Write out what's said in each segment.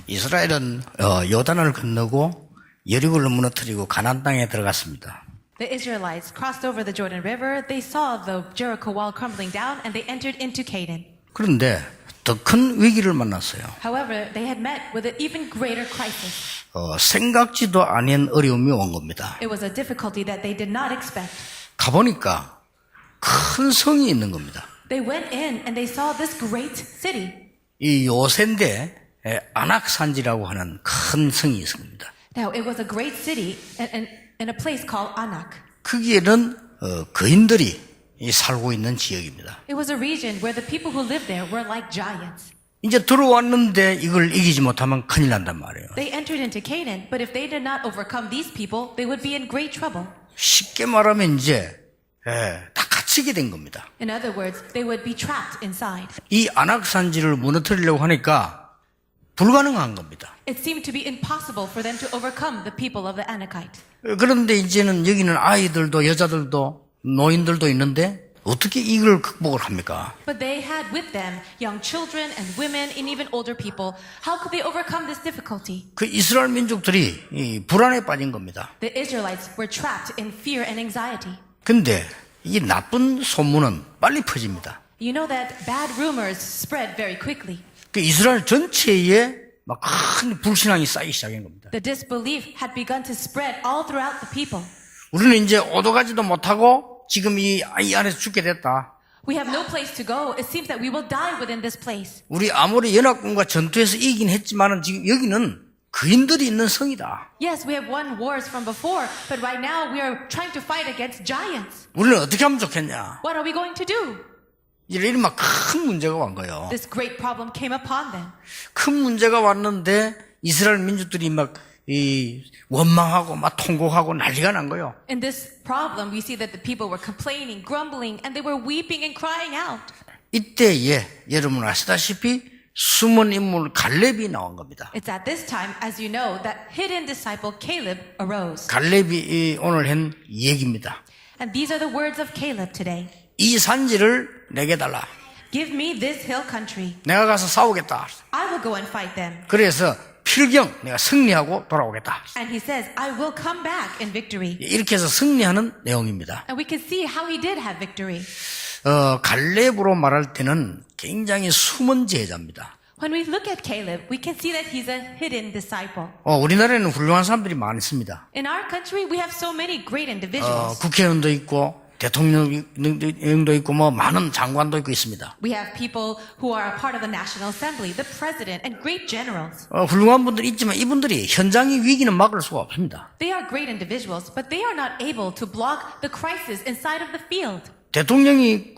이스라엘은 요단을 건너고 여리고를 무너뜨리고 가나안 땅에 들어갔습니다. The Israelites crossed over the Jordan River, they saw the Jericho wall crumbling down, and they entered into Canaan. 그런데 더 큰 위기를 만났어요. However, they had met with an even greater crisis. 생각지도 않은 어려움이 온 겁니다. It was a difficulty that they did not expect. 가보니까 큰 성이 있는 겁니다. They went in and they saw this great city. 이 요새인데 아낙산지라고 하는 큰 성이 있습니다. Now, it was a great city in a place called Anak. 거기에는 거인들이 살고 있는 지역입니다. It was a region where the people who lived there were like giants. 이제 들어왔는데 이걸 이기지 못하면 큰일 난단 말이에요. They entered into Canaan, but if they did not overcome these people, they would be in great trouble. 쉽게 말하면 이제 다 갇히게 된 겁니다. In other words, they would be trapped inside. 이 아낙산지를 무너뜨리려고 하니까 불가능한 겁니다. It seemed to be impossible for them to overcome the people of the Anakite. 그런데 이제는 여기는 아이들도 여자들도 노인들도 있는데 어떻게 이걸 극복을 합니까? But they had with them young children and women and even older people. How could they overcome this difficulty? 그 이스라엘 민족들이 이 불안에 빠진 겁니다. The Israelites were trapped in fear and anxiety. 근데 이 나쁜 소문은 빨리 퍼집니다. You know that bad rumors spread very quickly. 그 이스라엘 전체에 막 큰 불신앙이 쌓이기 시작한 겁니다. The disbelief had begun to spread all throughout the people. 우리는 이제 오도 가지도 못하고 지금 이 안에서 죽게 됐다. We have no place to go. It seems that we will die within this place. 우리 아무리 연합군과 전투에서 이기긴 했지만은 지금 여기는 거인들이 있는 성이다. Yes, we have won wars from before, but right now we are trying to fight against giants. 우리는 어떻게 하면 좋겠냐? What are we going to do? 이런 막 큰 문제가 온 거예요. This great problem came upon them. 큰 문제가 왔는데 이스라엘 민족들이 막 원망하고 막 통곡하고 난리가 난 거예요. In this problem, we see that the people were complaining, grumbling, and they were weeping and crying out. 이때에 여러분 아시다시피 숨은 인물 갈렙이 나온 겁니다. It's at this time, as you know, that hidden disciple Caleb arose. 갈렙이 오늘 한 얘기입니다. And these are the words of Caleb today. 이 산지를 내게 달라. Give me this hill country. 내가 가서 싸우겠다. I will go and fight them. 그래서 필경 내가 승리하고 돌아오겠다. And he says, I will come back in victory. 이렇게 해서 승리하는 내용입니다. And we can see how he did have victory. 갈렙으로 말할 때는 굉장히 숨은 제자입니다. When we look at Caleb, we can see that he's a hidden disciple. 우리나라에는 훌륭한 사람들이 많습니다. In our country, we have so many great individuals. 국회의원도 있고 대통령도 있고 뭐 많은 장관도 있고 있습니다. We have people who are a part of the National Assembly, the president, and great generals. 훌륭한 분들이 있지만 이분들이 현장의 위기는 막을 수가 없습니다. They are great individuals, but they are not able to block the crisis inside of the field. 대통령이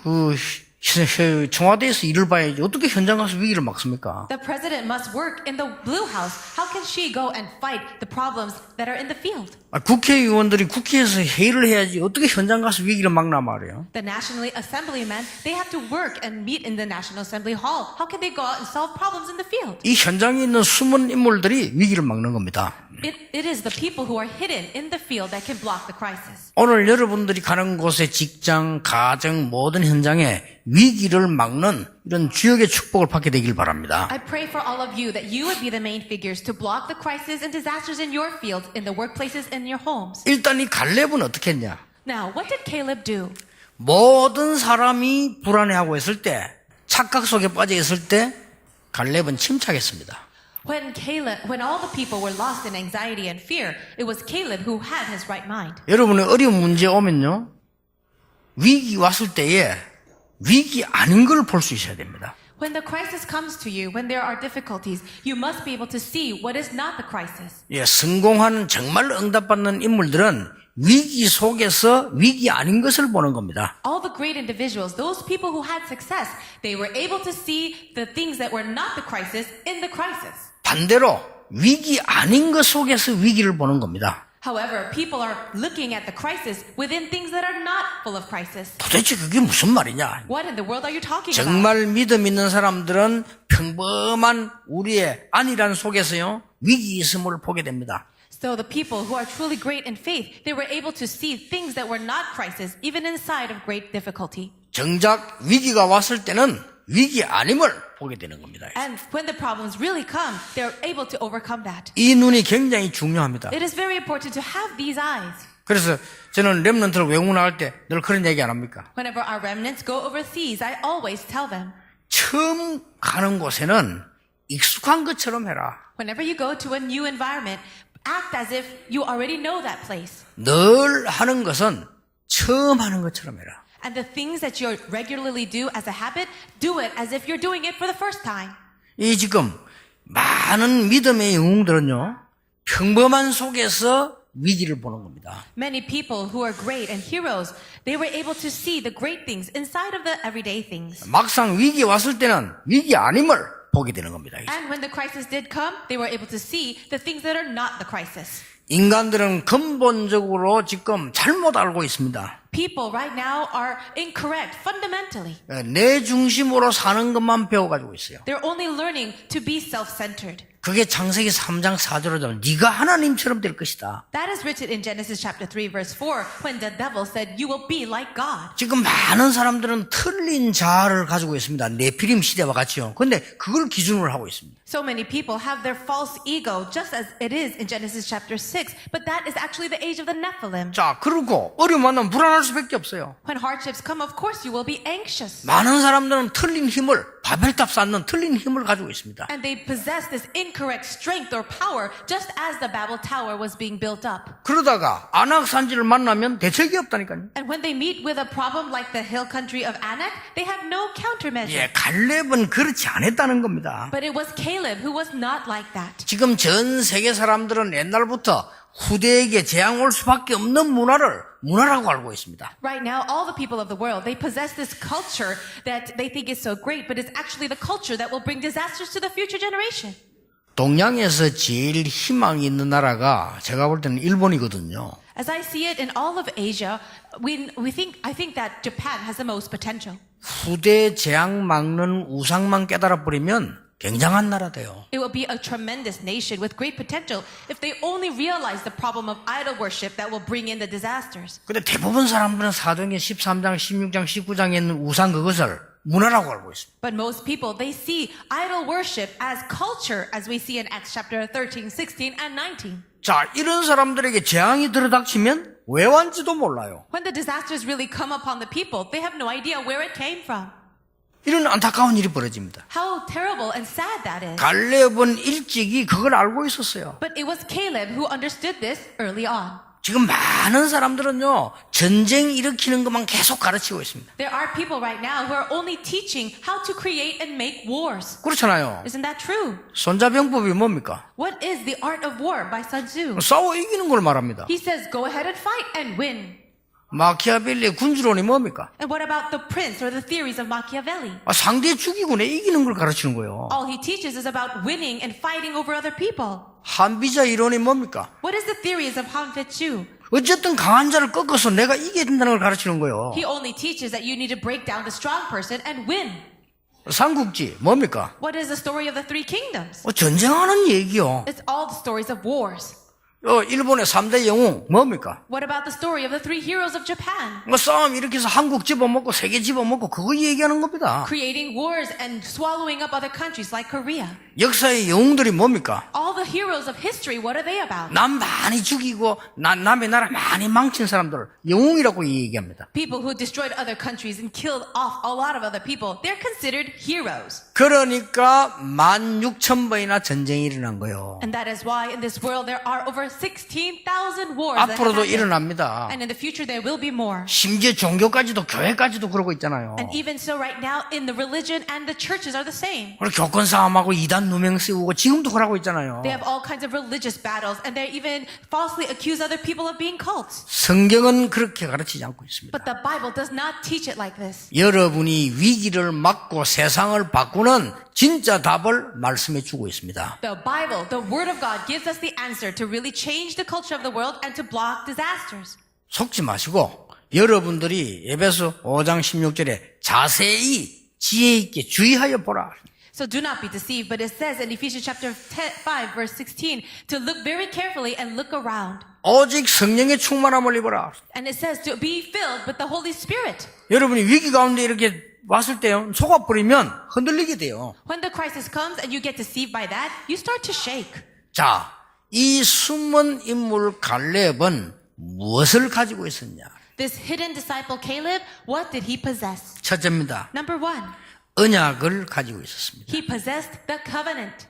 청와대에서 일을 봐야지 어떻게 현장 가서 위기를 막습니까? The president must work in the Blue House. How can she go and fight the problems that are in the field? 국회의원들이 국회에서 회의를 해야지 어떻게 현장 가서 위기를 막나 말이에요. The National Assemblymen, they have to work and meet in the National Assembly Hall. How can they go out and solve problems in the field? 이 현장에 있는 숨은 인물들이 위기를 막는 겁니다. It is the people who are hidden in the field that can block the crisis. 오늘 여러분들이 가는 곳에 직장, 가정, 모든 현장에 위기를 막는 이런 주역의 축복을 받게 되길 바랍니다. I pray for all of you that you would be the main figures to block the crisis and disasters in your field, in the workplaces, and your homes. 일단 이 갈렙은 어떻게 했냐? Now, what did Caleb do? 모든 사람이 불안해하고 있을 때, 착각 속에 빠져 있을 때 갈렙은 침착했습니다. When all the people were lost in anxiety and fear, it was Caleb who had his right mind. 여러분의 어려운 문제 오면요, 위기 왔을 때에 위기 아닌 걸 볼 수 있어야 됩니다. When the crisis comes to you, when there are difficulties, you must be able to see what is not the crisis. 성공하는 정말 응답받는 인물들은 위기 속에서 위기 아닌 것을 보는 겁니다. All the great individuals, those people who had success, they were able to see the things that were not the crisis in the crisis. 반대로 위기 아닌 것 속에서 위기를 보는 겁니다. However, people are looking at the crisis within things that are not full of crisis. 도대체 그게 무슨 말이냐? What in the world are you talking about? 정말 믿음 있는 사람들은 평범한 우리의 안일한 속에서요, 위기 있음을 보게 됩니다. So the people who are truly great in faith, they were able to see things that were not crisis, even inside of great difficulty. 정작 위기가 왔을 때는 위기 아님을 보게 되는 겁니다. And when the problems really come, they're able to overcome that. 이 눈이 굉장히 중요합니다. It is very important to have these eyes. 그래서 저는 렘넌트를 외국 나갈 때 늘 그런 얘기 안 합니까? Whenever our remnants go overseas, I always tell them, 처음 가는 곳에는 익숙한 것처럼 해라. whenever you go to a new environment, act as if you already know that place. 늘 하는 것은 처음 하는 것처럼 해라. And the things that you regularly do as a habit, do it as if you're doing it for the first time. 이 지금 많은 믿음의 영웅들은요, 평범한 속에서 위기를 보는 겁니다. Many people who are great and heroes, they were able to see the great things inside of the everyday things. 막상 위기 왔을 때는 위기 아님을 보게 되는 겁니다. And when the crisis did come, they were able to see the things that are not the crisis. 인간들은 근본적으로 지금 잘못 알고 있습니다. People right now are incorrect fundamentally. 내 중심으로 사는 것만 배워가지고 있어요. They're only learning to be self-centered. 그게 창세기 3장 4절로 되면 네가 하나님처럼 될 것이다. That is written in Genesis chapter 3 verse 4 when the devil said, you will be like God. 지금 많은 사람들은 틀린 자아를 가지고 있습니다. 네피림 시대와 같이요. 근데 그걸 기준으로 하고 있습니다. So many people have their false ego just as it is in Genesis chapter 6, but that is actually the age of the Nephilim. 자, 그리고 어려움 만나면 불안할 수밖에 없어요. When hardships come, of course you will be anxious. 많은 사람들은 틀린 힘을, 바벨탑 쌓는 틀린 힘을 가지고 있습니다. And they possess this incorrect strength or power just as the Babel Tower was being built up. 그러다가 안악산지를 만나면 대책이 없다니까요. And when they meet with a problem like the hill country of Anak, they have no countermeasure. 예, 갈렙은 그렇지 않았다는 겁니다. But it was Caleb who was not like that. 지금 전 세계 사람들은 옛날부터 후대에게 재앙 올 수밖에 없는 문화라고 알고 있습니다. Right now, all the people of the world, they possess this culture that they think is so great, but it's actually the culture that will bring disasters to the future generation. 동양에서 제일 희망이 있는 나라가 제가 볼 때는 일본이거든요. As I see it in all of Asia, I think that Japan has the most potential. 후대 재앙 막는 우상만 깨달아 버리면 굉장한 나라 돼요. It will be a tremendous nation with great potential if they only realize the problem of idol worship that will bring in the disasters. 근데 대부분 사람들은 사도행전 13장, 16장, 19장에 있는 우상 그것을 문화라고 알고 있습니다. But most people, they see idol worship as culture, as we see in Acts chapter 13, 16, and 19. 자, 이런 사람들에게 재앙이 들어닥치면 왜 왔는지도 몰라요. When the disasters really come upon the people, they have no idea where it came from. 이런 안타까운 일이 벌어집니다. How terrible and sad that is. 갈렙은 일찍이 그걸 알고 있었어요. But it was Caleb who understood this early on. 지금 많은 사람들은요, 전쟁 일으키는 것만 계속 가르치고 있습니다. There are people right now who are only teaching how to create and make wars. 그렇잖아요. Isn't that true? 손자병법이 뭡니까? What is the art of war by Sun Tzu? 싸워 이기는 걸 말합니다. He says, go ahead and fight and win. 마키아벨리의 군주론이 뭡니까? And what about the prince or the theories of Machiavelli? 상대 죽이고 내 이기는 걸 가르치는 거예요. All he teaches is about winning and fighting over other people. 한비자 이론이 뭡니까? What is the theories of Han Fetchu? 어쨌든 강한 자를 꺾어서 내가 이겨야 된다는 걸 가르치는 거예요. He only teaches that you need to break down the strong person and win. 삼국지 뭡니까? What is the story of the three kingdoms? 전쟁하는 얘기요. It's all the stories of wars. 일본의 3대 영웅 뭡니까? What about the story of the three heroes of Japan? 싸움 이렇게 해서 한국 집어먹고 세계 집어먹고 그거 얘기하는 겁니다. Creating wars and swallowing up other countries like Korea. 역사의 영웅들이 뭡니까? All the heroes of history, what are they about? 남 많이 죽이고 남의 나라 많이 망친 사람들 영웅이라고 얘기합니다. People who destroyed other countries and killed off a lot of other people, they're considered heroes. 그러니까 16,000번이나 전쟁이 일어난 거예요. And that is why in this world there are over 16,000 wars that have 앞으로도 happened. 일어납니다. And in the future there will be more. 심지어 종교까지도 교회까지도 그러고 있잖아요. And even so right now in the religion and the churches are the same. 우리 교권 싸움하고 이단 누명 세우고 지금도 그러고 있잖아요. They have all kinds of religious battles and they even falsely accuse other people of being cults. 성경은 그렇게 가르치지 않고 있습니다. But the Bible does not teach it like this. 여러분이 위기를 막고 세상을 바꾸는 진짜 답을 말씀해 주고 있습니다. The Bible, the Word of God, gives us the answer to really change the culture of the world and to block disasters. 속지 마시고 여러분들이 에베소 5장 16절에 자세히 지혜 있게 주의하여 보라. So do not be deceived, but it says in Ephesians chapter 5 verse 16 to look very carefully and look around. 오직 성령의 충만함을 입어라. And it says to be filled with the Holy Spirit. 여러분이 위기 가운데 이렇게 왔을 때 속아버리면 흔들리게 돼요. When the crisis comes and you get deceived by that, you start to shake. 자, 이 숨은 인물 갈렙은 무엇을 가지고 있었냐? This hidden disciple Caleb, what did he possess? 첫째입니다. Number one, 언약을 가지고 있었습니다. he possessed the covenant.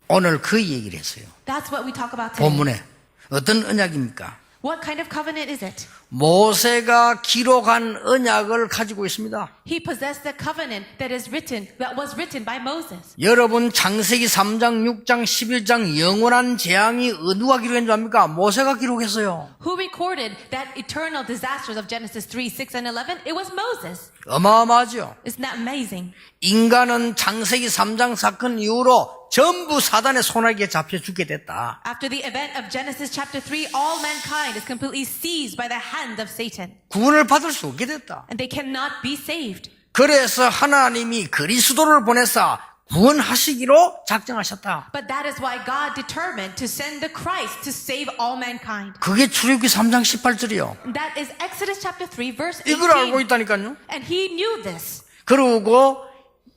오늘 그 얘기를 했어요. That's what we talk about today. 본문에. 어떤 언약입니까? What kind of covenant is it? 모세가 기록한 언약을 가지고 있습니다. He possessed the covenant that was written by Moses. 여러분 창세기 3장, 6장, 11장 영원한 재앙이 누가 기록한 줄 압니까? 모세가 기록했어요. Who recorded that eternal disasters of Genesis 3, 6, and 11? It was Moses. 어마어마하죠. Isn't that amazing? 인간은 창세기 3장 사건 이후로 전부 사단의 손아귀에 잡혀 죽게 됐다. After the event of Genesis chapter 3, all mankind is completely seized by the hand of Satan. 구원을 받을 수 없게 됐다. And they cannot be saved. 그래서 하나님이 그리스도를 보내사 구원하시기로 작정하셨다. But that is why God determined to send the Christ to save all mankind. 그게 출애굽기 3장 18절이요. And that is Exodus chapter 3, verse 이걸 알고 18. 있다니까요. And he knew this. 그리고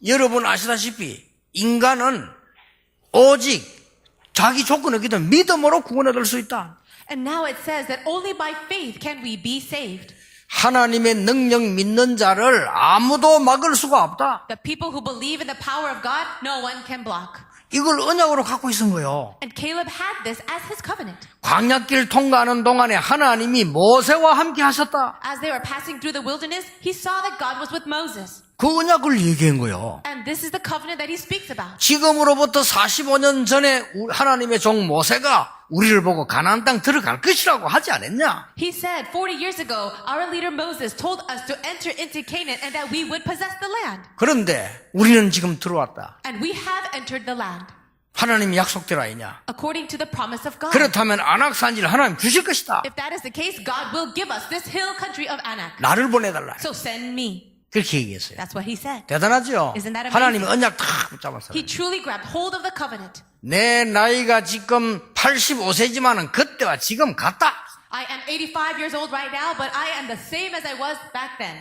여러분 아시다시피 인간은 오직 자기 조건 없기도 믿음으로 구원 얻을 수 있다. And now it says that only by faith can we be saved. 하나님의 능력 믿는 자를 아무도 막을 수가 없다. The people who believe in the power of God, no one can block. 이걸 언약으로 갖고 있은 거예요. And Caleb had this as his covenant. 광야길 통과하는 동안에 하나님이 모세와 함께 하셨다. As they were passing through the wilderness, he saw that God was with Moses. 그 언약을 얘기한 거예요. And this is the covenant that he speaks about. 지금으로부터 45년 전에 하나님의 종 모세가 우리를 보고 가나안 땅 들어갈 것이라고 하지 않았냐? He said 40 years ago, our leader Moses told us to enter into Canaan and that we would possess the land. 그런데 우리는 지금 들어왔다. And we have entered the land. 하나님이 약속대로 아니냐? According to the promise of God. 그렇다면 안악산지를 하나님 주실 것이다. If that is the case, God will give us this hill country of Anak. 나를 보내달라. So send me. 그렇게 얘기했어요. That's what he said. 대단하죠? Isn't that amazing? 하나님이 언약 탁 붙잡았어요. He truly grabbed hold of the covenant. 내 나이가 지금 85세지만은 그때와 지금 같다. I am 85 years old right now, but I am the same as I was back then.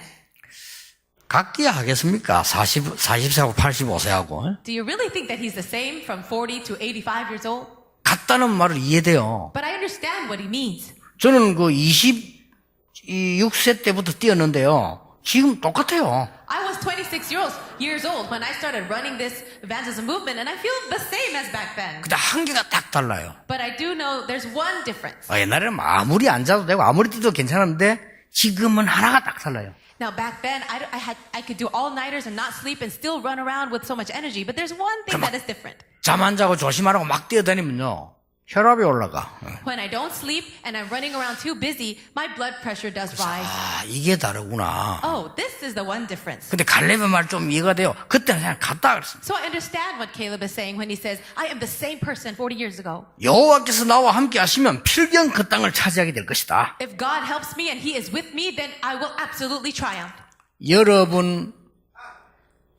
같기야 하겠습니까? 40세하고 85세하고. Do you really think that he's the same from 40 to 85 years old? 같다는 말을 이해돼요. But I understand what he means. 저는 그 26세 때부터 뛰었는데요. 지금 똑같아요. I was 26 years old when I started running this evangelism movement, and I feel the same as back then. 근데 한계가 딱 달라요. But I do know there's one difference. 옛날에는 아무리 안 자도 되고 아무리 뛰도 괜찮은데 지금은 하나가 딱 달라요. Now back then, I could do all-nighters and not sleep and still run around with so much energy. But there's one thing that is different. 잠 안 자고 조심하라고 막 뛰어다니면요. 혈압이 올라가. When I don't sleep and I'm running around too busy, my blood pressure does rise. 아, 이게 다르구나. Oh, this is the one difference. 근데 갈렙의 말 좀 이해가 돼요. 그때는 그냥 같다 그랬습니다. So I understand what Caleb is saying when he says, I am the same person 40 years ago. 여호와께서 나와 함께 하시면 필경 그 땅을 차지하게 될 것이다. If God helps me and he is with me, then I will absolutely triumph. 여러분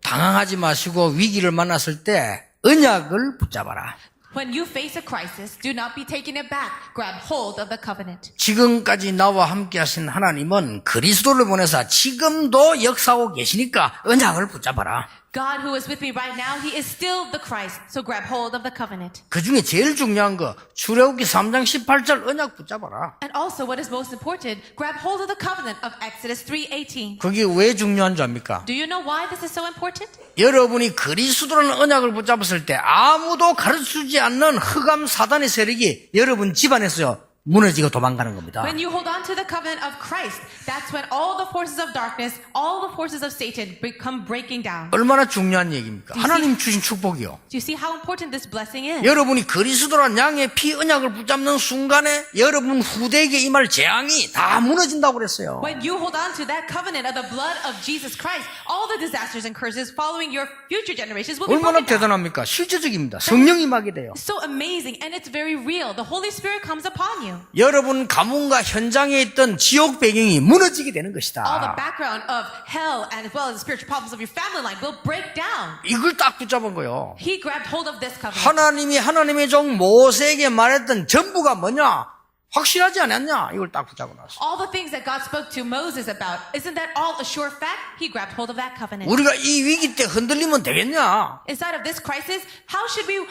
당황하지 마시고 위기를 만났을 때 언약을 붙잡아라. When you face a crisis, do not be taken aback. Grab hold of the covenant. 지금까지 나와 함께 하신 하나님은 그리스도를 보내사 지금도 역사하고 계시니까 언약을 붙잡아라. God who is with me right now, he is still the Christ. So grab hold of the covenant. 그 중에 제일 중요한 거 출애굽기 3장 18절 언약 붙잡아라. And also what is most important, grab hold of the covenant of Exodus 3:18. 그게 왜 중요한 줄 압니까? Do you know why this is so important? 여러분이 그리스도라는 언약을 붙잡았을 때 아무도 가르쳐주지 않는 흑암 사단의 세력이 여러분 집안에서요 무너지고 도망가는 겁니다. When you hold on to the covenant of Christ, that's when all the forces of darkness, all the forces of Satan come breaking down. 얼마나 중요한 얘기입니까? 하나님 주신 축복이요. Do you see how important this blessing is? 여러분이 그리스도란 양의 피 언약을 붙잡는 순간에 여러분 후대에게 임할 재앙이 다 무너진다고 그랬어요. When you hold on to that covenant of the blood of Jesus Christ, all the disasters and curses following your future generations will be 얼마나 broken down. 대단합니까? 실제적입니다. 성령이 임하게 돼요. So amazing, and it's very real. The Holy Spirit comes upon you. 여러분 가문과 현장에 있던 지옥 배경이 무너지게 되는 All the 것이다. background of hell and as well as the spiritual problems of your family line will break down. 이걸 딱 붙잡은 거예요. He grabbed hold of this covenant. 하나님이 하나님의 종 모세에게 말했던 전부가 뭐냐? 확실하지 않았냐? 이걸 딱 붙잡고 나서. All the things that God spoke to Moses about, isn't that all a sure fact? He grabbed hold of that covenant. 우리가 이 위기 때 흔들리면 되겠냐? Inside of this crisis,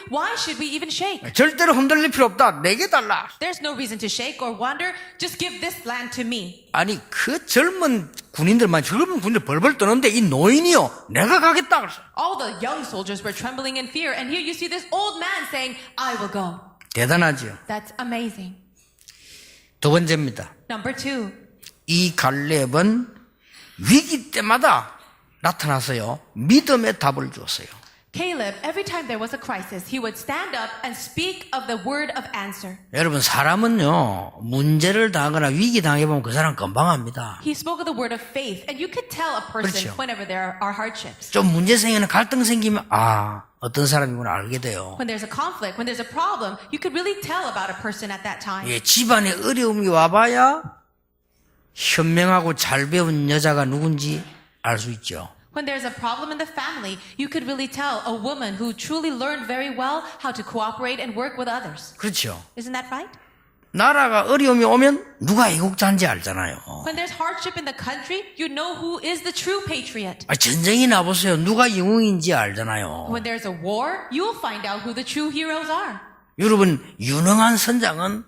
why should we even shake? 절대로 흔들릴 필요 없다. 내게 달라. There's no reason to shake or wander. Just give this land to me. 아니 그 젊은 군인들 벌벌 떠는데 이 노인이요 내가 가겠다 그랬어. All the young soldiers were trembling in fear, and here you see this old man saying, I will go. 대단하지요. That's amazing. 두 번째입니다. Number 2. 이 갈렙은 위기 때마다 나타나서요 믿음의 답을 주었어요. Caleb, every time there was a crisis, he would stand up and speak of the word of answer. 여러분 사람은요 문제를 당하거나 위기 당해보면 그 사람 금방 합니다. He spoke of the word of faith, and you could tell a person 그렇죠. whenever there are hardships. 좀 문제 생기는 갈등 생기면 어떤 사람이구나 알게 돼요. When there's a conflict, when there's a problem, you could really tell about a person at that time. 예, 집안에 어려움이 와봐야 현명하고 잘 배운 여자가 누군지 알 수 있죠. When there's a problem in the family, you could really tell a woman who truly learned very well how to cooperate and work with others. 그렇죠. Isn't that right? 나라가 어려움이 오면 누가 애국자인지 알잖아요. When there's hardship in the country, you know who is the true patriot. 전쟁이 나보세요. 누가 영웅인지 알잖아요. When there's a war, you'll find out who the true heroes are. 여러분 유능한 선장은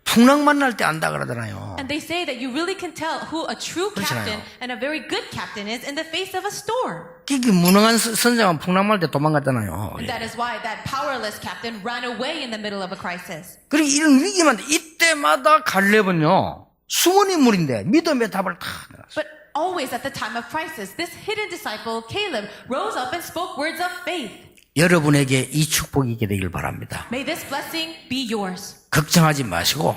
풍랑만 날 때 안다 그러잖아요. And they say that you really can tell who a true captain 그렇잖아요. and a very good captain is in the face of a storm. 이게 무능한 선장은 풍랑 날 때 도망갔잖아요. And that is why that powerless captain ran away in the middle of a crisis. 그리고 이런 위기만 이때마다 갈렙은요 숨은 인물인데 믿음의 답을 다 내놨어요. But always at the time of crisis, this hidden disciple, Caleb, rose up and spoke words of faith. 여러분에게 이 축복이 있게 되길 바랍니다. May this blessing be yours. 걱정하지 마시고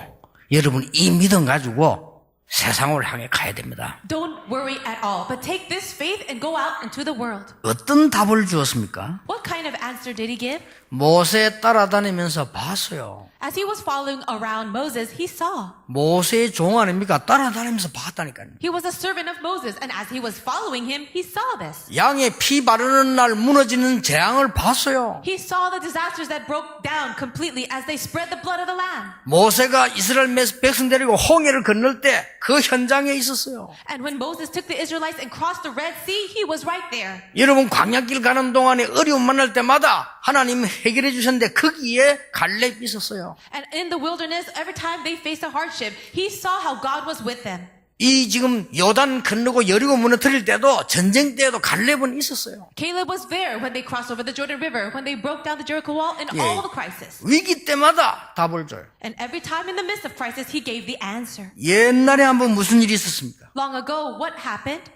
여러분 이 믿음 가지고 세상을 향해 가야 됩니다. Don't worry at all, but take this faith and go out into the world. 어떤 답을 주었습니까? What kind of answer did he give? 모세 따라다니면서 봤어요. As he was following around Moses, he saw. 모세의 종 아닙니까? 따라다니면서 봤다니까요. He was a servant of Moses, and as he was following him, he saw this. 양의 피 바르는 날 무너지는 재앙을 봤어요. He saw the disasters that broke down completely as they spread the blood of the lamb. 모세가 이스라엘 백성 데리고 홍해를 건널 때 그 현장에 있었어요. And when Moses took the Israelites and crossed the Red Sea, he was right there. 여러분 광야길 가는 동안에 어려움 만날 때마다 하나님 해결해 주셨는데 거기에 갈렙이 있었어요. And in the wilderness, every time they faced a hardship, he saw how God was with them. 이 지금 요단 건너고 여리고 무너뜨릴 때도 전쟁 때에도 갈렙은 있었어요. Caleb was there when they crossed over the Jordan River, when they broke down the Jericho wall, in 예. all the crisis. 위기 때마다 답을 줘요. And every time in the midst of crisis, he gave the answer. 옛날에 한번 무슨 일이 있었습니까? Long ago, what happened?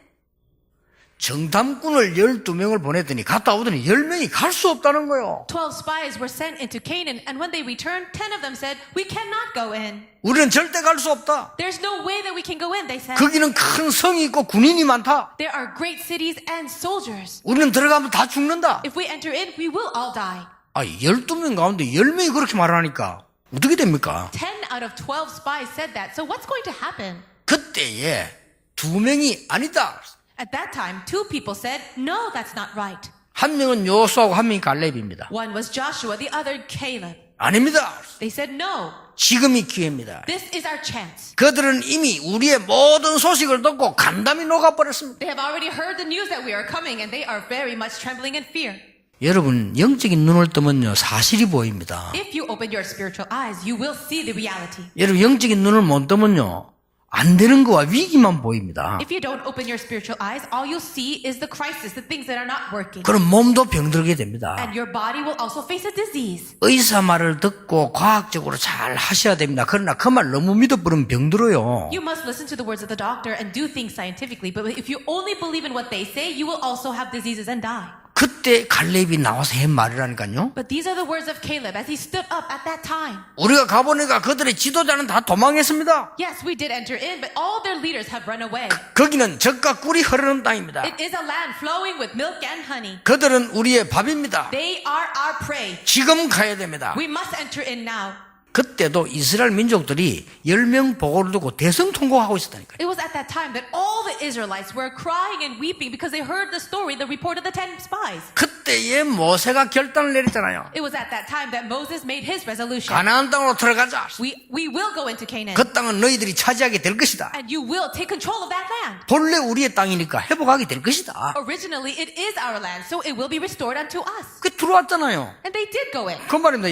정탐꾼을 12명을 보냈더니 갔다 오더니 10명이 갈 수 없다는 거예요. 12 spies were sent into Canaan, and when they returned, 10 of them said, we cannot go in. 우리는 절대 갈 수 없다. There's no way that we can go in, they said. 거기는 큰 성이 있고 군인이 많다. There are great cities and soldiers. 우리는 들어가면 다 죽는다. If we enter in, we will all die. 12명 가운데 10명이 그렇게 말하니까 어떻게 됩니까? 10 out of 12 spies said that. So what's going to happen? 그때에 2명이 아니다. At that time, 2 people said, no, that's not right. 한 명은 요수아고 한 명이 갈렙입니다. One was Joshua, the other Caleb. 아닙니다. They said, no, 지금이 기회입니다. this is our chance. 그들은 이미 우리의 모든 소식을 듣고 간담이 녹아버렸습니다. They have already heard the news that we are coming, and they are very much trembling in fear. 여러분 영적인 눈을 뜨면요 사실이 보입니다. If you open your spiritual eyes, you will see the reality. 여러분 영적인 눈을 못 뜨면요 안 되는 거와 위기만 보입니다. If you don't open your spiritual eyes, all you'll see is the crisis, the things that are not working. 그럼 몸도 병들게 됩니다. And your body will also face a disease. 의사 말을 듣고 과학적으로 잘 하셔야 됩니다. 그러나 그 말 너무 믿어버리면 병들어요. You must listen to the words of the doctor and do things scientifically, but if you only believe in what they say, you will also have diseases and die. 그때 갈렙이 나와서 한 말이라니까요. But these are the words of Caleb as he stood up at that time. 우리가 가보니까 그들의 지도자는 다 도망했습니다. Yes, we did enter in, but all their leaders have run away. 거기는 젖과 꿀이 흐르는 땅입니다. It is a land flowing with milk and honey. 그들은 우리의 밥입니다. They are our prey. 지금 가야 됩니다. We must enter in now. 그때도 이스라엘 민족들이 10명 보고를 두고 대성통곡하고 있었다니까요. It was at that time that all the Israelites were crying and weeping because they heard the story, the report of the 10 spies. 그때에 모세가 결단을 내렸잖아요. It was at that time that Moses made his resolution. 가나안 땅으로 들어가자. We will go into Canaan. 그 땅은 너희들이 차지하게 될 것이다. And you will take control of that land. 본래 우리의 땅이니까 회복하게 될 것이다. Originally, it is our land, so it will be restored unto us. 그 들어왔잖아요. And they did go in. 그 말입니다.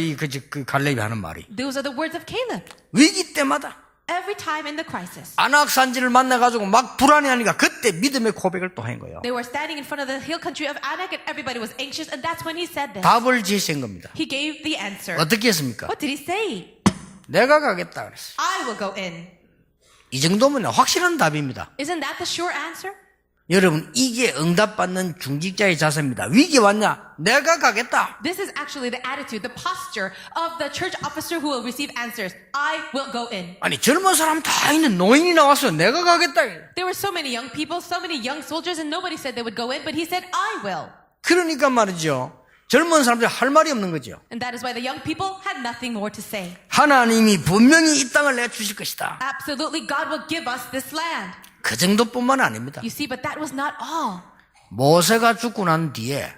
그 갈렙이 하는 말이. Those are the words of Caleb. 위기 때마다 Every time in the crisis. 안악산지를 만나가지고 막 불안해하니까 그때 믿음의 고백을 또 한 거예요. They were standing in front of the hill country of Anak and everybody was anxious and that's when he said this. 답을 제시한 겁니다. He gave the answer. 어떻게 했습니까? What did he say? 내가 가겠다 그랬어요. I will go in. 이 정도면 확실한 답입니다. Isn't that the sure answer? 여러분, 이게 응답받는 중직자의 자세입니다. 위기 왔냐? 내가 가겠다. This is actually the attitude, the posture of the church officer who will receive answers. I will go in. 아니, 젊은 사람 다 있는 노인이 나왔어요. 내가 가겠다. There were so many young people, so many young soldiers, and nobody said they would go in, but he said, I will. 그러니까 말이죠. 젊은 사람들이 할 말이 없는 거죠. And that is why the young people had nothing more to say. 하나님이 분명히 이 땅을 내주실 것이다. Absolutely, God will give us this land. 그 정도뿐만 아닙니다. You see, but that was not all. 모세가 죽고 난 뒤에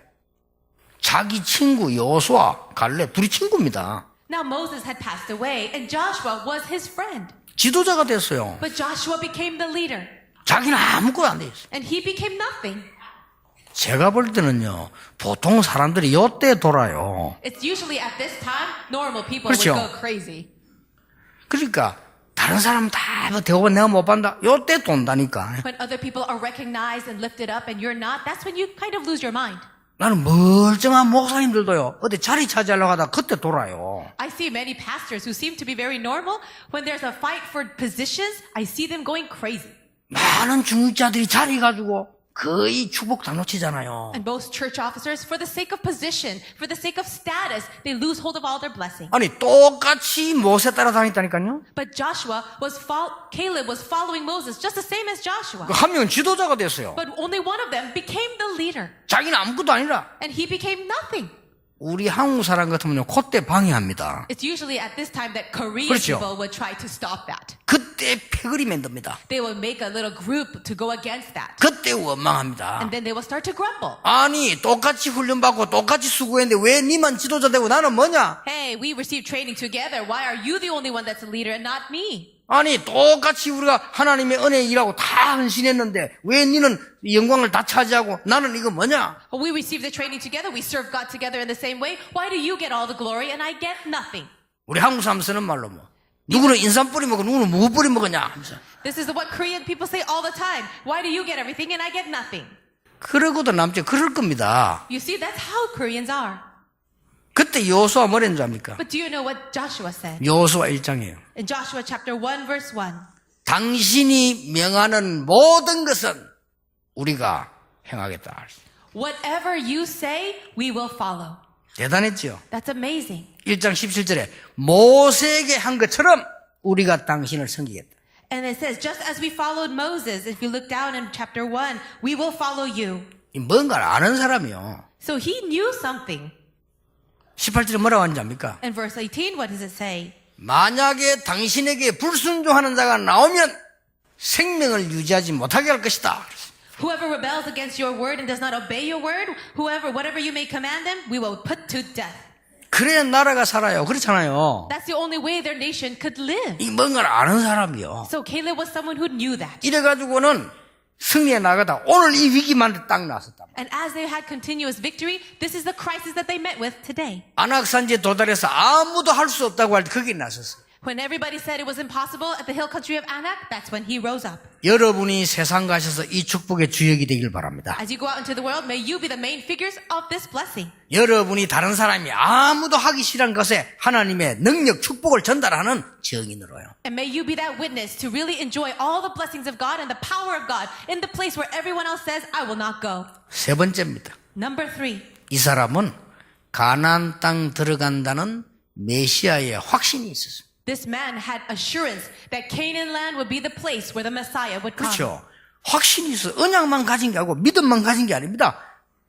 자기 친구 여호수아, 갈렙 둘이 친구입니다. Now Moses had passed away, and Joshua was his friend. 지도자가 됐어요. But Joshua became the leader, 자기는 아무것도 안 돼 있어요. and he became nothing. 제가 볼 때는요, 보통 사람들이 요때 돌아요. It's usually at this time, normal people 그렇죠. would go crazy. 그러니까 다른 사람 다 대우받 내가 못 받는다. 요때 돈다니까. When other people are recognized and lifted up and you're not, that's when you kind of lose your mind. 나는 멀쩡한 목사님들도요, 어디 자리 차지하려고 하다 그때 돌아요. I see many pastors who seem to be very normal. When there's a fight for positions, I see them going crazy. 많은 중직자들이 자리 가지고 거의 축복 다 놓치잖아요. And most church officers, for the sake of position, for the sake of status, they lose hold of all their blessing. 아니 똑같이 모세 따라다녔다니까요. But Caleb was following Moses just the same as Joshua. 한 명은 지도자가 됐어요. But only one of them became the leader. 자기는 아무것도 아니라. And he became nothing. 우리 한국 사람 같으면요, 그때 방해합니다. It's usually at this time that Korean 그렇죠. people would try to stop that. 그때 패거리 만듭니다. They would make a little group to go against that. 그때 원망합니다. And then they will start to grumble. 아니 똑같이 훈련받고 똑같이 수고했는데 왜 니만 지도자 되고 나는 뭐냐? Hey, we received training together. Why are you the only one that's a leader and not me? 아니 똑같이 우리가 하나님의 은혜 일하고 다 헌신했는데 왜 니는 영광을 다 차지하고 나는 이거 뭐냐? We received the training together. We serve God together in the same way. Why do you get all the glory and I get nothing? 우리 한국 사람 쓰는 말로 뭐 누구는 인삼 뿌리 먹고 누구는 무 뿌리 먹었냐 하면서 This is what Korean people say all the time. Why do you get everything and I get nothing? 그러고도 남자 그럴 겁니다. You see, that's how Koreans are. 그때 여호수아 뭐랬는 줄 압니까? But do you know what Joshua said? 여호수아 1장이에요. In Joshua chapter 1 verse 1. 당신이 명하는 모든 것은 우리가 행하겠다. Whatever you say, we will follow. 대단했죠. That's amazing. 1장 17절에 모세에게 한 것처럼 우리가 당신을 섬기겠다. And it says, just as we followed Moses, if you look down in chapter 1, we will follow you. 이 뭔가를 아는 사람이요. So he knew something. 18절에 뭐라고 하는지 압니까? In verse 18, what does it say? 만약에 당신에게 불순종하는 자가 나오면 생명을 유지하지 못하게 할 것이다. Whoever rebels against your word and does not obey your word, whatever you may command them, we will put to death. 그래야 나라가 살아요. 그렇잖아요. That's the only way their nation could live. 이 뭔가를 아는 사람이요. So Caleb was someone who knew that. 이래가지고는 승리에 나가다 오늘 이 위기만 딱 나섰다. And as they had continuous victory, this is the crisis that they met with today. 안악산지에 도달해서 아무도 할 수 없다고 할 때 거기에 나섰어요. When everybody said it was impossible at the hill country of Anak, that's when he rose up. 여러분이 세상 가셔서 이 축복의 주역이 되길 바랍니다. As you go out into the world, may you be the main figures of this blessing. 여러분이 다른 사람이 아무도 하기 싫은 것에 하나님의 능력, 축복을 전달하는 증인으로요. And may you be that witness to really enjoy all the blessings of God and the power of God in the place where everyone else says, I will not go. 세 번째입니다. Number 3. 이 사람은 가나안 땅 들어간다는 메시아의 확신이 있었습니다. This man had assurance that Canaan land would be the place where the Messiah would come. 그렇죠. 확신이 있어. 언약만 가진 게 아니고 믿음만 가진 게 아닙니다.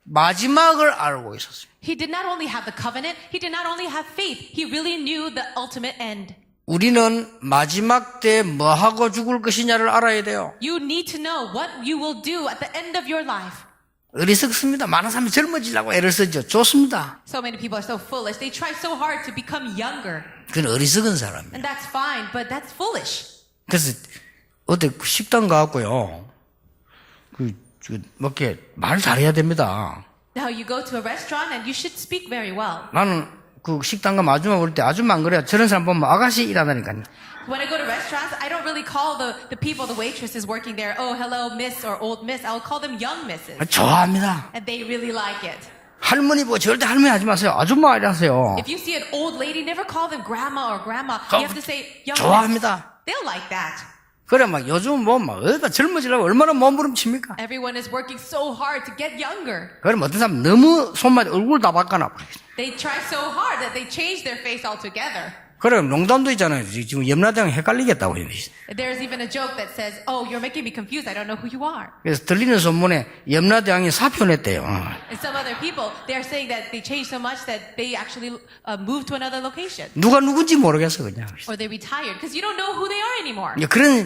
마지막을 알고 있었어요. He did not only have the covenant, he did not only have faith, he really knew the ultimate end. 우리는 마지막 때 뭐 하고 죽을 것이냐를 알아야 돼요. You need to know what you will do at the end of your life. 어리석습니다. 많은 사람이 젊어지려고 애를 쓰죠. 좋습니다. So many people are so foolish. They try so hard to become younger. 그건 어리석은 사람이에요. And that's fine, but that's foolish. 그래서 어디 식당 가고요. 뭐 이렇게 말 잘해야 됩니다. Now you go to a restaurant and you should speak very well. 나는 그 식당 가면 아줌마 볼 때 아줌마 안 그래요. 저런 사람 보면 아가씨 일하다니까요. When I go to restaurants, I don't really call the people, the waitresses working there, oh, hello, miss or old miss. I'll call them young misses. 좋아합니다. And they really like it. 할머니 보고 절대 할머니 하지 마세요. 아줌마 이라세요. If you see an old lady, never call them grandma or grandma. You have to say young miss. 좋아합니다. They'll like that. 그래 막 요즘 뭐 막 어디다 젊어지려고 얼마나 몸부림칩니까? Everyone is working so hard to get younger. 그럼 어떤 사람 너무 손맛 얼굴 다 바꿔놔. They try so hard that they change their face altogether. 그래 농담도 있잖아요. 지금 염라대왕 헷갈리겠다고. There's even a joke that says, oh, you're making me confused. I don't know who you are. 그래서 들리는 소문에 염라대왕이 사표냈대요. And some other people, they're saying that they changed so much that they actually moved to another location. 누가 누군지 모르겠어 그냥. Or they retired because you don't know who they are anymore. 그런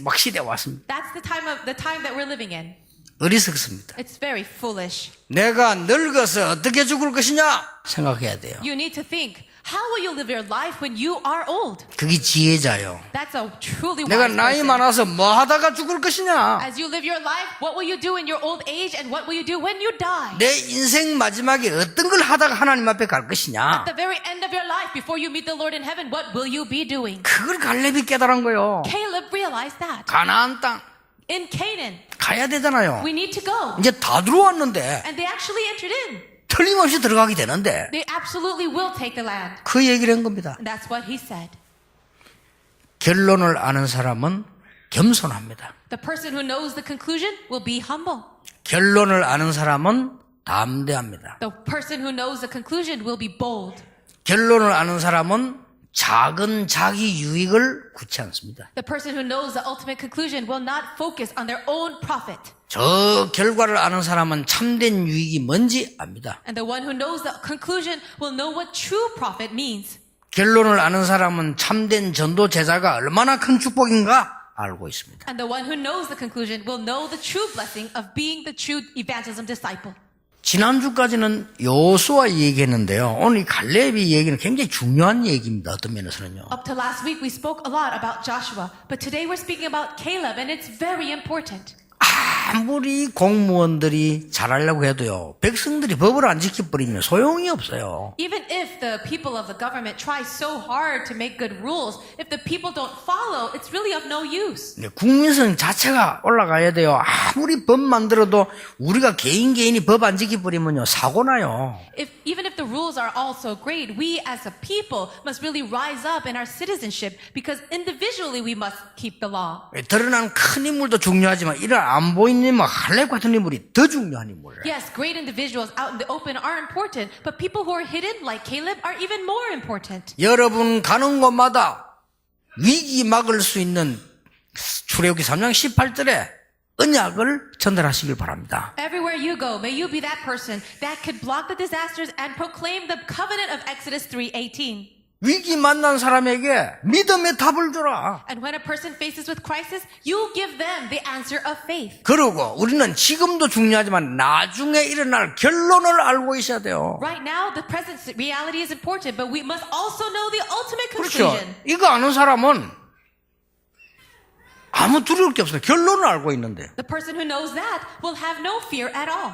막 시대가 왔습니다. That's the time that we're living in. 어리석습니다. It's very foolish. 내가 늙어서 어떻게 죽을 것이냐 생각해야 돼요. You need to think, how will you live your life when you are old? 그게 지혜자요. That's a truly 내가 wise 나이 person. 많아서 뭐 하다가 죽을 것이냐. As you live your life, what will you do in your old age and what will you do when you die? 내 인생 마지막에 어떤 걸 하다가 하나님 앞에 갈 것이냐. At the very end of your life, before you meet the Lord in heaven, what will you be doing? 그걸 갈렙이 깨달은 거예요. Caleb realized that. 가나안 땅 In Canaan, 가야 되잖아요. we need to go. 이제 다 들어왔는데 And they actually entered in. 틀림없이 들어가게 되는데 They absolutely will take the land. 그 얘기를 한 겁니다. And that's what he said. 결론을 아는 사람은 겸손합니다. The person who knows the conclusion will be humble. 결론을 아는 사람은 담대합니다. The person who knows the conclusion will be bold. 결론을 아는 사람은 작은 자기 유익을 구치 않습니다. The person who knows the ultimate conclusion will not focus on their own profit. 저 결과를 아는 사람은 참된 유익이 뭔지 압니다. And the one who knows the conclusion will know what true profit means. 결론을 아는 사람은 참된 전도 제자가 얼마나 큰 축복인가 알고 있습니다. And the one who knows the conclusion will know the true blessing of being the true evangelism disciple. 지난주까지는 여호수아 얘기했는데요. 오늘 이 갈렙이 얘기는 굉장히 중요한 얘기입니다. 어떤 면에서는요. Up to last week, we spoke a lot about Joshua, but today we're speaking about Caleb, and it's very important. 아무리 공무원들이 잘하려고 해도요. 백성들이 법을 안 지켜버리면 소용이 없어요. Even if the people of the government try so hard to make good rules, if the people don't follow, it's really of no use. 국민성 자체가 올라가야 돼요. 아무리 법 만들어도 우리가 개인이 법 안 지켜버리면요. 사고 나요. Even if the rules are all so great, we as a people must really rise up in our citizenship because individually we must keep the law. 드러난 큰 인물도 중요하지만 이런 안 보이는 인물, 할렙 같은 인물이 더 중요한 인물이에요. Yes, great individuals out in the open are important, but people who are hidden like Caleb are even more important. 여러분 가는 곳마다 위기 막을 수 있는 출애굽기 3장 18절에 언약을 전달하시길 바랍니다. Everywhere you go, may you be that person that could block the disasters and proclaim the covenant of Exodus 3:18. 위기 만난 사람에게 믿음의 답을 줘라. And when a person faces with crisis, you give them the answer of faith. 그리고 우리는 지금도 중요하지만 나중에 일어날 결론을 알고 있어야 돼요. Right now, the present reality is important, but we must also know the ultimate 그렇죠. conclusion. 이거 아는 사람은 아무 두려울 게 없어요. 결론을 알고 있는데. The person who knows that will have no fear at all.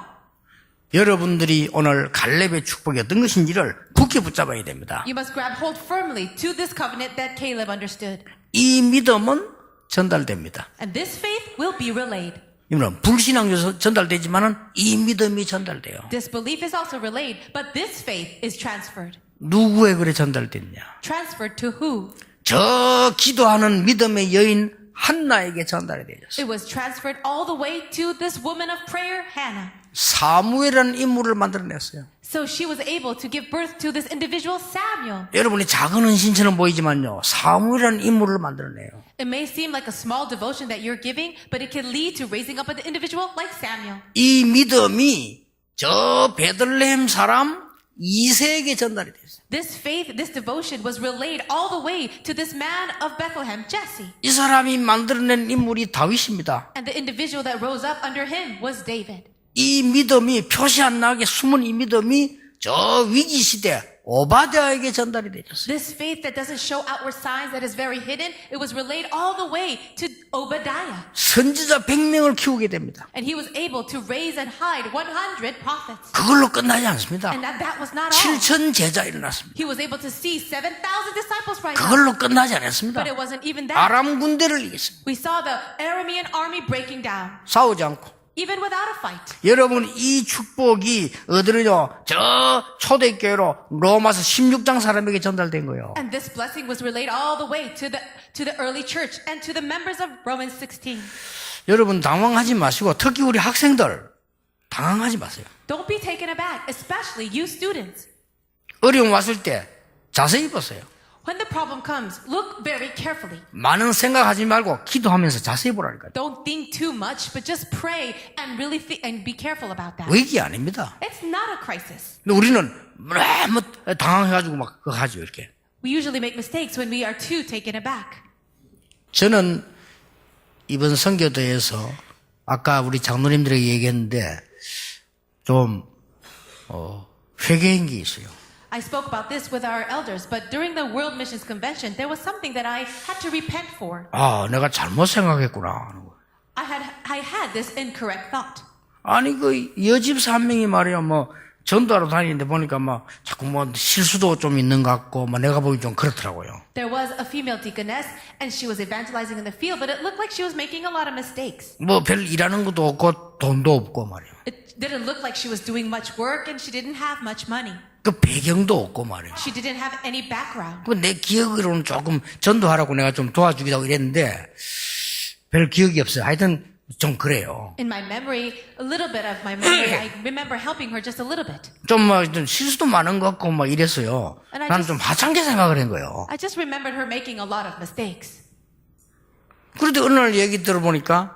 여러분들이 오늘 갈렙의 축복이 어떤 것인지를 굳게 붙잡아야 됩니다. You must grab hold firmly to this covenant that Caleb understood. 이 믿음은 전달됩니다. And this faith will be relayed. 이는 불신앙에서 전달되지만은 이 믿음이 전달돼요. Disbelief is also relayed, but this faith is transferred. 누구에 그래 전달됐냐? Transferred to who? 저 기도하는 믿음의 여인 한나에게 전달이 되었어요. It was transferred all the way to this woman of prayer, Hannah. 사무엘이라는 인물을 만들어냈어요. So she was able to give birth to this individual, Samuel. 여러분이 작은 헌신처럼 보이지만요. 사무엘이라는 인물을 만들어내요. It may seem like a small devotion that you're giving, but it can lead to raising up an individual like Samuel. 이 믿음이 저 베들레헴 사람 2세에게 전달이 됐어요. This faith, this devotion was relayed all the way to this man of Bethlehem, Jesse. 이 사람이 만들어낸 인물이 다윗입니다. And the individual that rose up under him was David. 이 믿음이 표시 안 나게 숨은 이 믿음이 저 위기 시대 오바댜에게 전달이 되었어요. This faith that doesn't show outward signs, that is very hidden, it was relayed all the way to Obadiah. 선지자 100명을 키우게 됩니다. And he was able to raise and hide 100 prophets. 그걸로 끝나지 않습니다. And that was not all. 7천 제자 일어났습니다. He was able to see 7,000 disciples rise up. 그걸로 끝나지 않았습니다. But it wasn't even that. 아람 군대를 이겼습니다. We saw the Aramean army breaking down, 싸우지 않고. even without a fight. 여러분 이 축복이 어디로요? 저 초대교회로 로마서 16장 사람에게 전달된 거예요. And this blessing was relayed all the way to the early church and to the members of Romans 16. 여러분 당황하지 마시고 특히 우리 학생들 당황하지 마세요. Don't be taken aback, especially you students. 어려움 왔을 때 자세히 보세요. When the problem comes, look very carefully. 많은 생각하지 말고 기도하면서 자세히 보라니까요. Don't think too much, but just pray and really and be careful about that. 위기 아닙니다. It's not a crisis. 근데 우리는 너무 당황해가지고 막 그거 하죠 이렇게. We usually make mistakes when we are too taken aback. 저는 이번 선교대에서 아까 우리 장로님들에게 얘기했는데 좀 회개한 게 있어요. I spoke about this with our elders, but during the World Missions Convention, there was something that I had to repent for. 아, 내가 잘못 생각했구나. I had this incorrect thought. 아니 그 여집사 한 명이 말이야 뭐 전도하러 다니는데 보니까 막 자꾸 뭐 실수도 좀 있는 것 같고 뭐 내가 보기 좀 그렇더라고요. There was a female deaconess, and she was evangelizing in the field, but it looked like she was making a lot of mistakes. 뭐 별 일하는 것도 없고 돈도 없고 말이야. It didn't look like she was doing much work, and she didn't have much money. 그 배경도 없고 말이야. She didn't have any background. 그 내 기억으로는 조금 전도하라고 내가 좀 도와주기도 하고 이랬는데 별 기억이 없어요. 하여튼 좀 그래요. In my memory, a little bit of my memory, I remember helping her just a little bit. 좀 실수도 많은 것 같고 막 이랬어요. 나는 좀 하찮게 생각을 한 거예요. I just remembered her making a lot of mistakes. 그런데 어느 날 얘기 들어보니까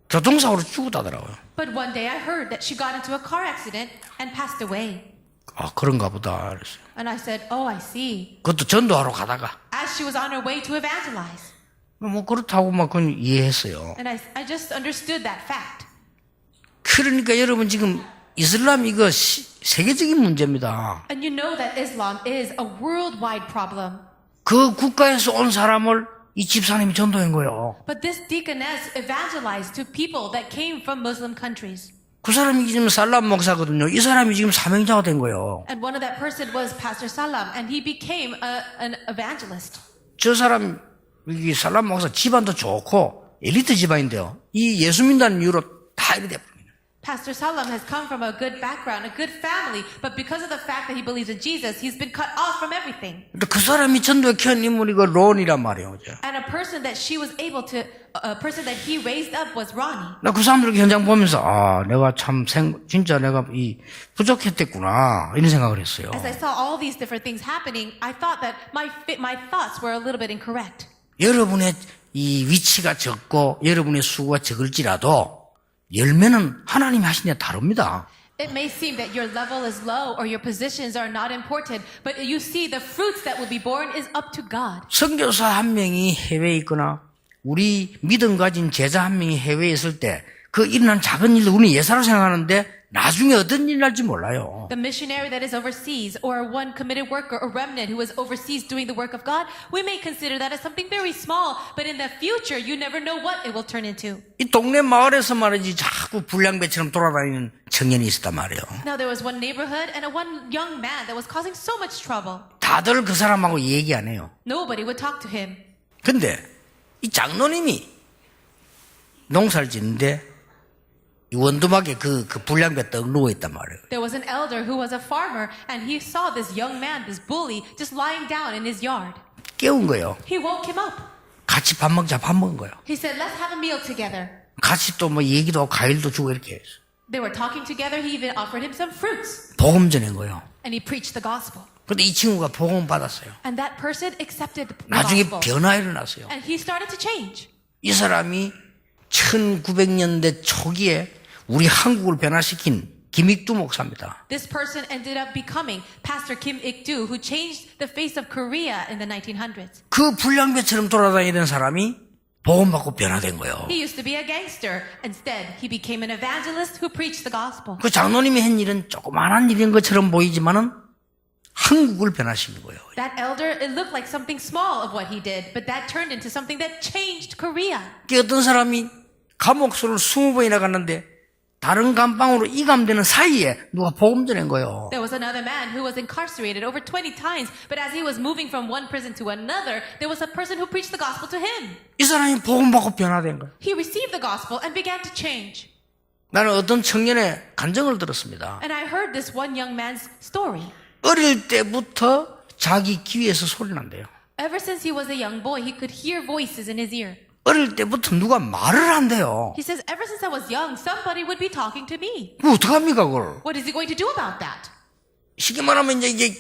교통사고로 죽었다더라고요. But one day I heard that she got into a car accident and passed away. 아 그런가 보다 그랬어요. And I said, oh, I see. 그것도 전도하러 가다가 As she was on her way to evangelize. 뭐 그렇다고 막 그건 이해했어요. And I just understood that fact. 그러니까 여러분 지금 이슬람 이거 세계적인 문제입니다. And you know that Islam is a worldwide problem. 그 국가에서 온 사람을 이 집사님이 전도한 거예요. But this deaconess evangelized to people that came from Muslim countries. 그 사람이 지금 살람 목사거든요. 이 사람이 지금 사명자가 된 거예요. And one of that person was Pastor Salam, and he became an evangelist. 저 사람 이 살람 목사 집안도 좋고 엘리트 집안인데요. 이 예수 믿는다는 이유로 다 이래 돼버립니다. Pastor Salam has come from a good background, a good family, but because of the fact that he believes in Jesus, he's been cut off from everything. 근데 그 사람이 전도에 키운 인물이 그 론이란 말이에요. And a person that she was able to, a person that he raised up was Ronnie. 나 그 사람들 현장 보면서 아 내가 참 진짜 내가 이 부족했댔구나 이런 생각을 했어요. As I saw all these different things happening, I thought that my thoughts were a little bit incorrect. 여러분의 이 위치가 적고 여러분의 수가 적을지라도 열매는 하나님이 하신 데 다릅니다. It may seem that your level is low or your positions are not important, but you see the fruits that will be born is up to God. 선교사 한 명이 해외에 있거나 우리 믿음 가진 제자 한 명이 해외에 있을 때 그 일어난 작은 일도 우리는 예사로 생각하는데 나중에 어떤 일이 날지 몰라요. The missionary that is overseas or one committed worker or remnant who is overseas doing the work of God, we may consider that as something very small, but in the future you never know what it will turn into. 이 동네 마을에서 말이지 자꾸 불량배처럼 돌아다니는 청년이 있었단 말이에요. Now there was one neighborhood and one young man that was causing so much trouble. 다들 그 사람하고 얘기 안 해요. Nobody would talk to him. 근데 이 장로님이 농사를 짓는데 이 원두막에 그 불량배 떡 누워있단 말이에요. There was an elder who was a farmer and he saw this young man, this bully, just lying down in his yard. 깨운 거예요. He woke him up. 같이 밥 먹자 밥 먹은 거예요. He said, let's have a meal together. 같이 또 뭐 얘기도 하고 과일도 주고 이렇게 했어요. They were talking together. He even offered him some fruits. 복음 전한 거예요. And he preached the gospel. 근데 이 친구가 복음 받았어요. And that person accepted the 나중에 gospel. 변화 일어났어요. And he started to change. 이 사람이 1900년대 초기에 우리 한국을 변화시킨 김익두 목사입니다. This person ended up becoming Pastor Kim Ik-doo, who changed the face of Korea in the 1900s. 그 불량배처럼 돌아다니던 사람이 복음받고 변화된 거예요. He used to be a gangster. Instead, he became an evangelist who preached the gospel. 그 장로님이 한 일은 조그마한 일인 것처럼 보이지만은 한국을 변화시킨 거예요. That elder, it looked like something small of what he did, but that turned into something that changed Korea. 그 어떤 사람이 감옥소를 20번이나 갔는데 다른 감방으로 이감되는 사이에 누가 복음 전한 거예요. There was another man who was incarcerated over 20 times, but as he was moving from one prison to another, there was a person who preached the gospel to him. 이 사람이 복음 받고 변화된 거예요. He received the gospel and began to change. 나는 어떤 청년의 간증을 들었습니다. And I heard this one young man's story. 어릴 때부터 자기 귀에서 소리 난대요. Ever since he was a young boy, he could hear voices in his ear. 어릴 때부터 누가 말을 한대요. He says, ever since I was young, somebody would be talking to me. 뭐 어떡합니까 그걸? What is he going to do about that? 쉽게 말하면 이제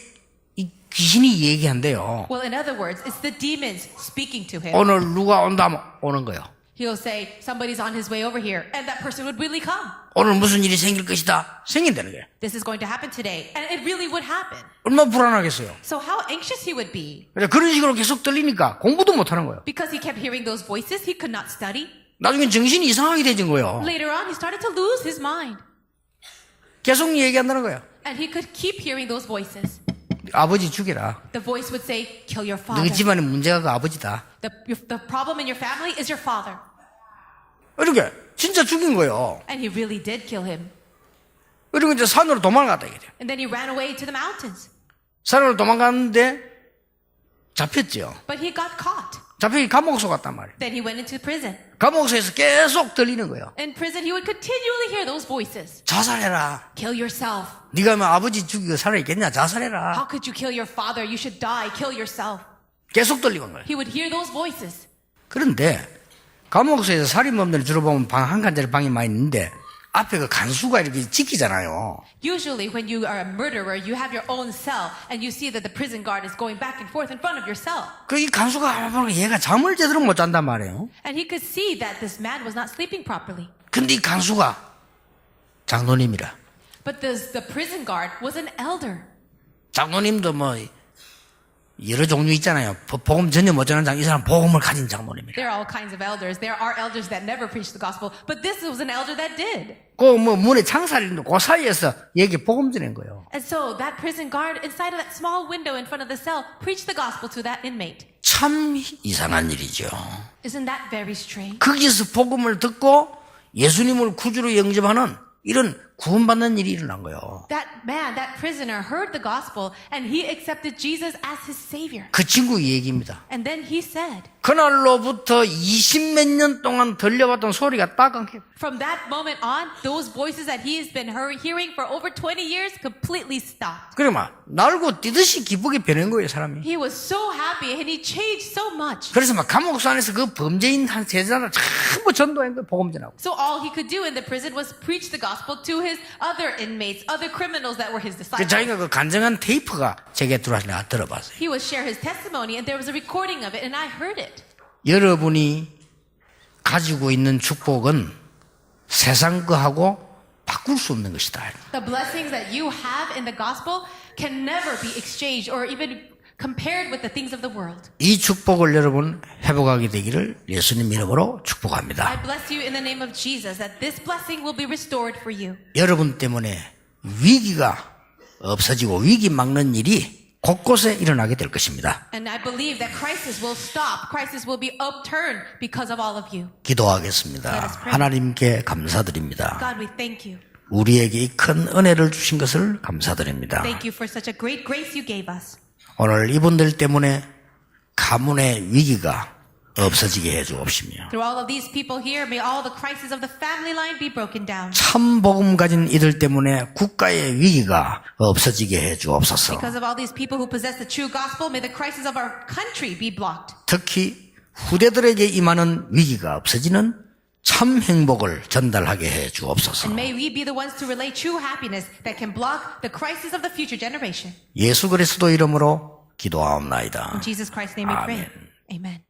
이 귀신이 얘기한대요. Well, in other words, it's the demons speaking to him. 오늘 누가 온다면 오는 거예요. He'll say, somebody's on his way over here, and that person would really come. 오늘 무슨 일이 생길 것이다. 생긴다는 거예요. This is going to happen today, and it really would happen. 얼마나 불안하겠어요. So how anxious he would be. 그런 식으로 계속 들리니까 공부도 못하는 거예요. Because he kept hearing those voices, he could not study. 나중에 정신이 이상하게 되진 거예요. Later on, he started to lose his mind. 계속 얘기한다는 거예요. And he could keep hearing those voices. 아버지 죽여라. The voice would say, kill your 너희 father. 집안의 문제가 그 아버지다. The problem in your family is your father. 이렇게 진짜 죽인 거예요. And he really did kill him. 그리고 이제 산으로 도망갔다 이게 돼요. And then he ran away to the mountains. 산으로 도망갔는데 잡혔죠. But he got caught. 잡혀서 감옥소 갔단 말이에요. Then he went into prison. 감옥소에서 계속 들리는 거예요. In prison, he would continually hear those voices. 자살해라. Kill yourself. 네가 뭐 아버지 죽이고 살아있겠냐? 자살해라. How could you kill your father? You should die. Kill yourself. 계속 들리는 거예요. He would hear those voices. 그런데 감옥소에서 살인범들이 주로 보면 방 한 칸짜리 방이 많이 있는데 앞에 그 간수가 이렇게 지키잖아요. Usually when you are a murderer, you have your own cell and you see that the prison guard is going back and forth in front of your cell. 그 이 간수가 보니까 얘가 잠을 제대로 못 잔단 말이에요. And he could see that this man was not sleeping properly. 근데 이 간수가 장로님이라. But the prison guard was an elder. 장로님도 뭐 여러 종류 있잖아요. 복음 전혀 못 전하는 장, 이 사람 복음을 가진 장로님이라. There are all kinds of elders. There are elders that never preach the gospel, but this was an elder that did. 그 뭐 문에 창살인데 그 사이에서 얘기 복음 전한 거예요. And so that prison guard inside of that small window in front of the cell preached the gospel to that inmate. 참 이상한 일이죠. Isn't that very strange? 거기서 복음을 듣고 예수님을 구주로 영접하는 이런 구원받는 일이 일어난 거예요. That man, that prisoner heard the gospel and he accepted Jesus as his savior. 그 친구 얘기입니다. And then he said, 그날로부터 20몇 년 동안 들려왔던 소리가 따강해. from that moment on, those voices that he has been hearing for over 20 years completely stopped. 그래 막 날고 뛰듯이 기쁘게 변한 거예요, 사람이. He was so happy and he changed so much. 그래서 막 감옥소 안에서 그 범죄인 한 세자를 전부 전도한 거예요, 복음 전하고. So all he could do in the prison was preach the gospel to his other inmates, other criminals that were his 그 disciples. 자기가 그 간증한 테이프가 제게 들어와서 내가 들어봤어요. He would share his testimony and there was a recording of it and I heard it. 여러분이 가지고 있는 축복은 세상 거하고 바꿀 수 없는 것이다. The blessings that you have in the gospel can never be exchanged or even compared with the things of the world. 이 축복을 여러분 회복하게 되기를 예수님 이름으로 I 축복합니다. bless you in the name of Jesus that this blessing will be restored for you. 여러분 때문에 위기가 없어지고 위기 막는 일이 곳곳에 일어나게 될 것입니다. And I believe that crisis will stop. Crisis will be upturned because of all of you. 기도하겠습니다. Let us pray. 하나님께 감사드립니다. God, we thank you. 우리에게 이 큰 은혜를 주신 것을 감사드립니다. Thank you for such a great grace you gave us. 오늘 이분들 때문에 가문의 위기가 없어지게 해 주옵시며 Through all of these people here, may all the crises of the family line be broken down. 참 복음 가진 이들 때문에 국가의 위기가 없어지게 해 주옵소서. Because of all these people who possess the true gospel, may the crises of our country be blocked. 특히 후대들에게 임하는 위기가 없어지는 참 행복을 전달하게 해 주옵소서. And may we be the ones to relay true happiness that can block the crisis of the future generation. 예수 그리스도 이름으로 기도하옵나이다. In Jesus Christ's name we pray. Amen. Amen.